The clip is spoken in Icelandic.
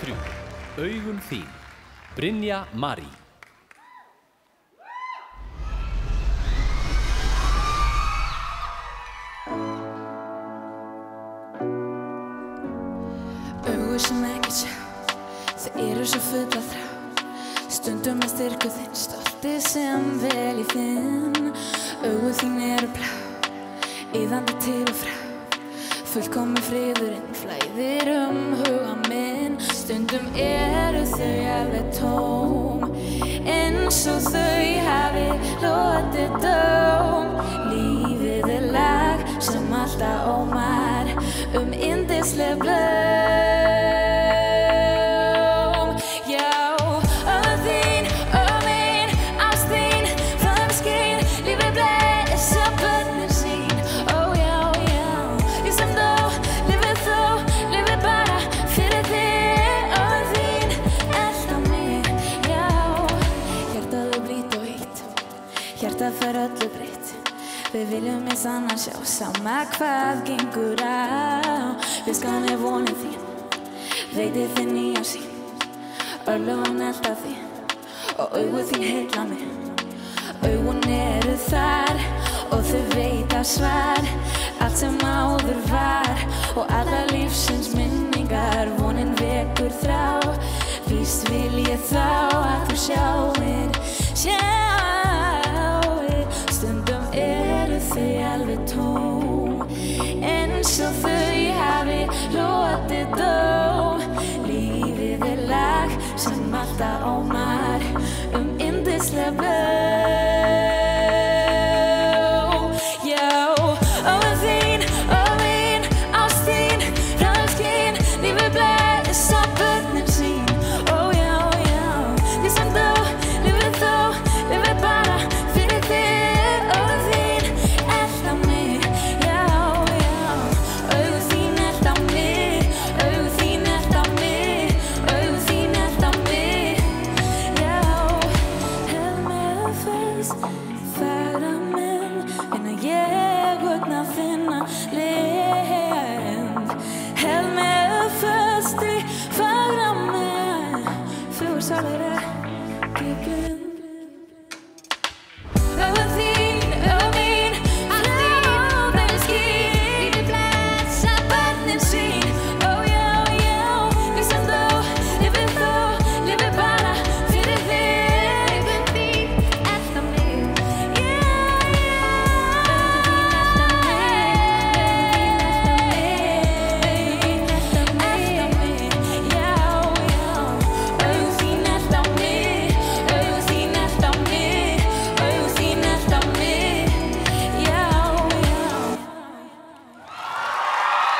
3. Augun þín. Brynja Marie. Augu sem ekki sjá, þau eru svo full af þrá. Stundum er styrkur þinn, stoltið sem vel ég finn. Augu þín eru blá, iðandi til og frá. Fullkominn friðurinn flæðir huga minn. Stundum eru þau alveg tóm, eins og þau hafi hlotið dóm. Lífið er lag sem alltaf ómar yndisleg blóm. Já, augun þín, augun mín, ást þín, fagurt skín. Lífið blessa börnin sín. Ó já, já, ég sem þú, lífið bara fyrir þig. Augun þín, elta mig, já. Hjartað er blítt og heitt, hjartað fær öllu breytt. Við viljum eins annan sjá, sama hvað gengur á. Viskan er vonin þín, veitir þín nýja sín. Örlögum elta þín og augu þín heilla mig. Augun eru þar og þau veita svar. Allt sem áður var og alla lífsins minningar. Vonin vekur þrá, víst vil ég þá að þú sjáir. Stundum eru þau alveg tóm, eins og þau hafi hlotið dóm. Lífið er lag sem alltaf ómar yndisleg blóm. Já, augun þín, augun mín, ást þín, fagurt skín. Lífið blessa börnin sín. Ó já, já, ég sem þú, lífið bara fyrir þig. Augun þín, elta mig, já, já. Augun þín, elta mig, augun þín, elta mig, augun þín, elta mig, já. Held mig að fyrst, fagra minn, finna ég út að finna lind. Held mig að fyrst, fagra minn, þú sálir ekki blind.